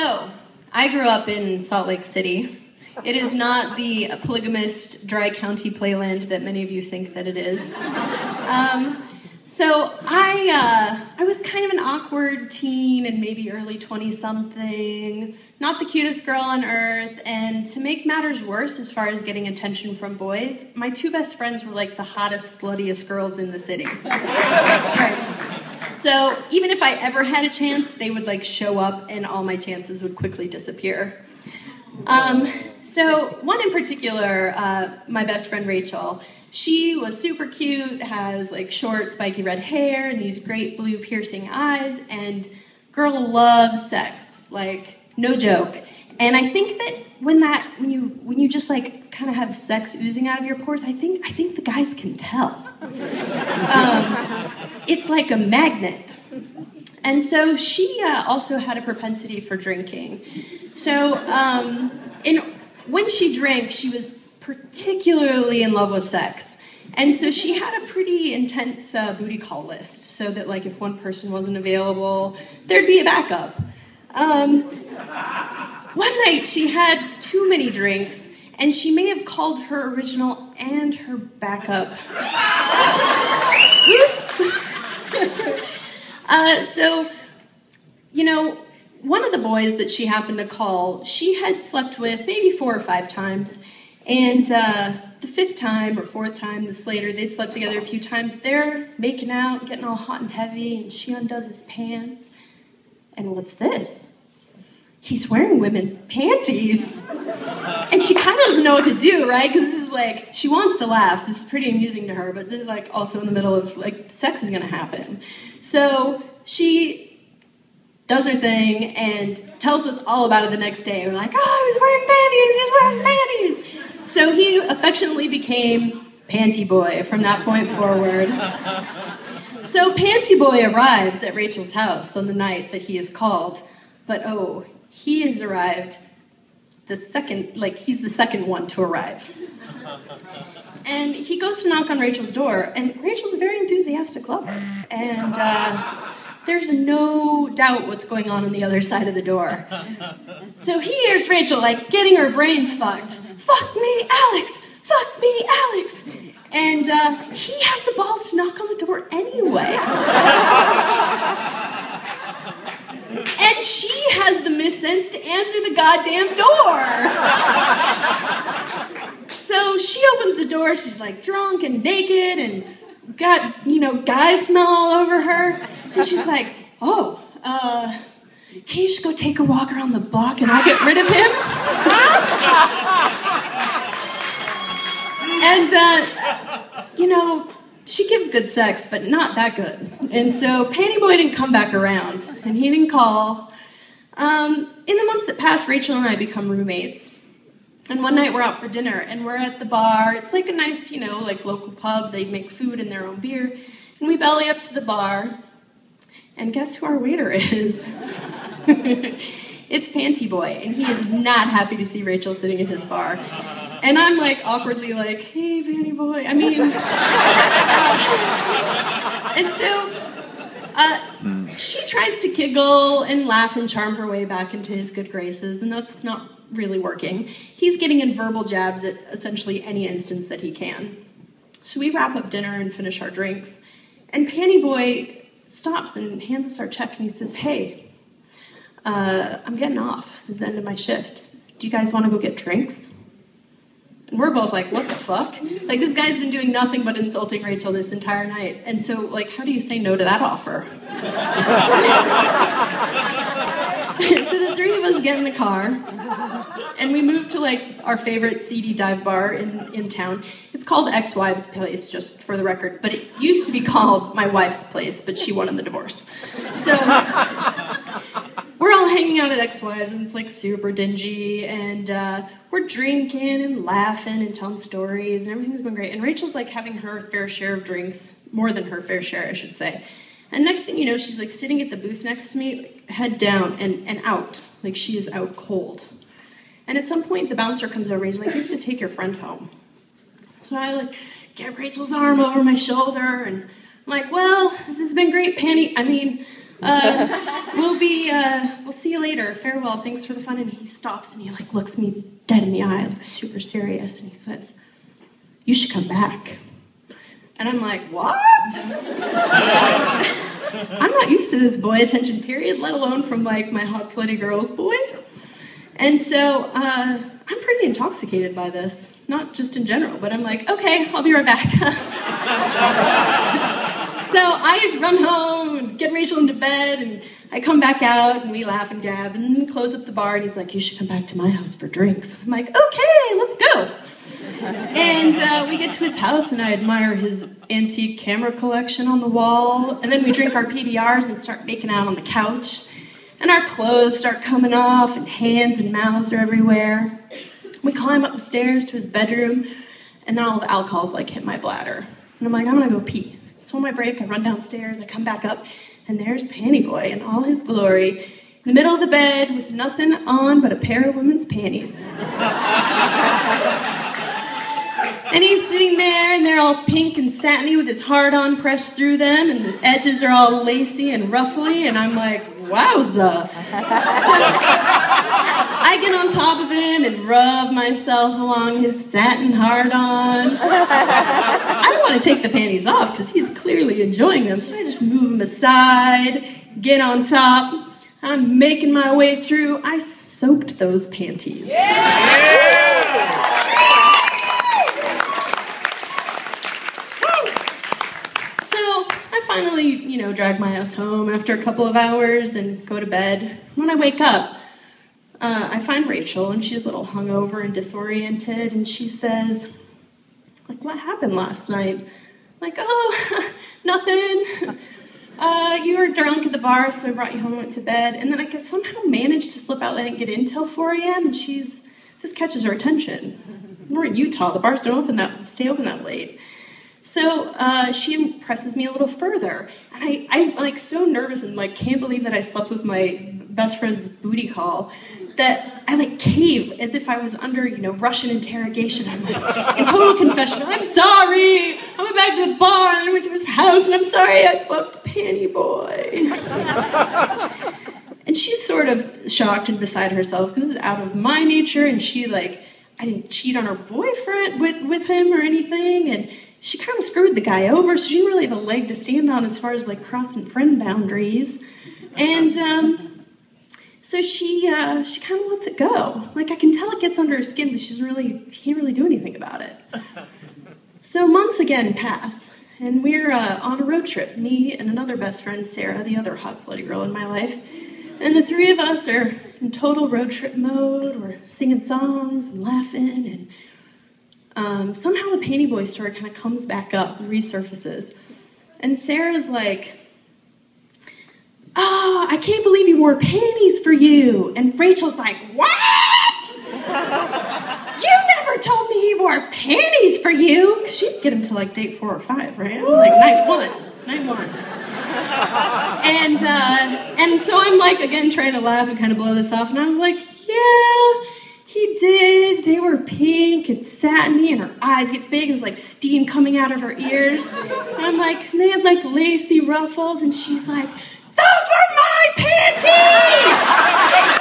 So, I grew up in Salt Lake City. It is not the polygamist, dry county playland that many of you think that it is. So I was kind of an awkward teen and maybe early 20-something, not the cutest girl on earth, and to make matters worse as far as getting attention from boys, my two best friends were like the hottest, sluttiest girls in the city. Right. So even if I ever had a chance, they would like show up and all my chances would quickly disappear. So one in particular, my best friend Rachel, she was super cute, has like short, spiky red hair and these great blue piercing eyes, and girl loves sex, like no joke. And I think that when you just like kind of have sex oozing out of your pores, I think the guys can tell. It's like a magnet. And so she also had a propensity for drinking. So when she drank, she was particularly in love with sex. And so she had a pretty intense booty call list, so that like if one person wasn't available, there'd be a backup. One night she had too many drinks, and she may have called her original and her backup. Oops. So, you know, one of the boys that she happened to call, she had slept with maybe 4 or 5 times. And the 5th time or 4th time, this later, they'd slept together a few times. They're making out, getting all hot and heavy, and she undoes his pants. And what's this? He's wearing women's panties. And she kind of doesn't know what to do, right? Because this is like, she wants to laugh. This is pretty amusing to her, but this is like also in the middle of like, sex is gonna happen. So she does her thing and tells us all about it the next day. We're like, oh, he was wearing panties, So he affectionately became Panty Boy from that point forward. So Panty Boy arrives at Rachel's house on the night that he is called, but oh, he has arrived he's the second one to arrive. And he goes to knock on Rachel's door, and Rachel's a very enthusiastic lover. And there's no doubt what's going on the other side of the door. So he hears Rachel, like, getting her brains fucked. Fuck me, Alex! Fuck me, Alex! And he has the balls to knock on the door anyway. And she has the missense to answer the goddamn door. So she opens the door, she's like drunk and naked and got, guy smell all over her. And she's like, oh, can you just go take a walk around the block and I'll get rid of him? And, she gives good sex, but not that good. And so Panty Boy didn't come back around, and he didn't call. In the months that passed, Rachel and I become roommates. And one night we're out for dinner, and we're at the bar. It's like a nice, like local pub. They make food and their own beer. And we belly up to the bar, and guess who our waiter is? It's Panty Boy, and he is not happy to see Rachel sitting at his bar. And I'm like awkwardly like, hey, Panty Boy. And so she tries to giggle and laugh and charm her way back into his good graces, and that's not really working. He's getting in verbal jabs at essentially any instance that he can. So we wrap up dinner and finish our drinks, and Panty Boy stops and hands us our check, and he says, hey, I'm getting off. It's the end of my shift. Do you guys want to go get drinks? And we're both like, what the fuck? Like, this guy's been doing nothing but insulting Rachel this entire night. And so, like, how do you say no to that offer? So the 3 of us get in the car, and we move to, like, our favorite seedy dive bar in town. It's called Ex-Wife's Place, just for the record. But it used to be called My Wife's Place, but she won in the divorce. So we're all hanging out at Ex-Wives, and it's, like, super dingy, and we're drinking and laughing and telling stories, and everything's been great. And Rachel's, like, having her fair share of drinks, more than her fair share, I should say. And next thing you know, she's, like, sitting at the booth next to me, like, head down and out. Like, she is out cold. And at some point, the bouncer comes over, he's like, you have to take your friend home. So I, like, get Rachel's arm over my shoulder, and I'm like, well, this has been great, Panty. We'll see you later. Farewell, thanks for the fun. And he stops and he like looks me dead in the eye, like super serious, and he says, you should come back. And I'm like, what? I'm not used to this boy attention period, let alone from like my hot slutty girls boy. And so I'm pretty intoxicated by this, not just in general, but I'm like, okay, I'll be right back. So I run home and get Rachel into bed, and I come back out and we laugh and gab and close up the bar, and he's like, you should come back to my house for drinks. I'm like, okay, let's go. And we get to his house and I admire his antique camera collection on the wall, and then we drink our PBRs and start making out on the couch, and our clothes start coming off and hands and mouths are everywhere. We climb up the stairs to his bedroom, and then all the alcohol's like hit my bladder. And I'm like, I'm gonna go pee. So on my break, I run downstairs, I come back up, and there's Panty Boy in all his glory, in the middle of the bed with nothing on but a pair of women's panties. And he's sitting there, and they're all pink and satiny with his hard-on pressed through them, and the edges are all lacy and ruffly, and I'm like, wowza. So I get on top of him and rub myself along his satin hard-on. I don't want to take the panties off because he's clearly enjoying them, so I just move him aside, get on top. I'm making my way through. I soaked those panties. Yeah! Finally, drag my ass home after a couple of hours and go to bed. When I wake up, I find Rachel, and she's a little hungover and disoriented, and she says, like, what happened last night? I'm like, oh, nothing. You were drunk at the bar, so I brought you home and went to bed. And then I could somehow manage to slip out that I didn't get in till 4 a.m., and this catches her attention. We're in Utah, the bars don't stay open that late. So she impresses me a little further, and I'm like so nervous and like can't believe that I slept with my best friend's booty call that I like cave as if I was under Russian interrogation. I'm like in total confession. I'm sorry. I went back to the bar and I went to his house, and I'm sorry I fucked Panty Boy. And she's sort of shocked and beside herself because it's out of my nature, and I didn't cheat on her boyfriend with him or anything, and she kind of screwed the guy over, so she didn't really have a leg to stand on as far as like crossing friend boundaries. And so she kind of lets it go. Like I can tell it gets under her skin, but she can't really do anything about it. So months again pass, and we're on a road trip, me and another best friend, Sarah, the other hot slutty girl in my life. And the three of us are in total road trip mode. We're singing songs and laughing, and somehow the Panty Boy story kind of comes back up and resurfaces. And Sarah's like, oh, I can't believe he wore panties for you. And Rachel's like, what? You never told me he wore panties for you. Because she'd get him to like date 4 or 5, right? It was like night one. And so I'm like, again, trying to laugh and kind of blow this off. And I was like, yeah. He did. They were pink and satiny, and her eyes get big, and there's like steam coming out of her ears. And I'm like, and they had like lacy ruffles, and she's like, those were my panties!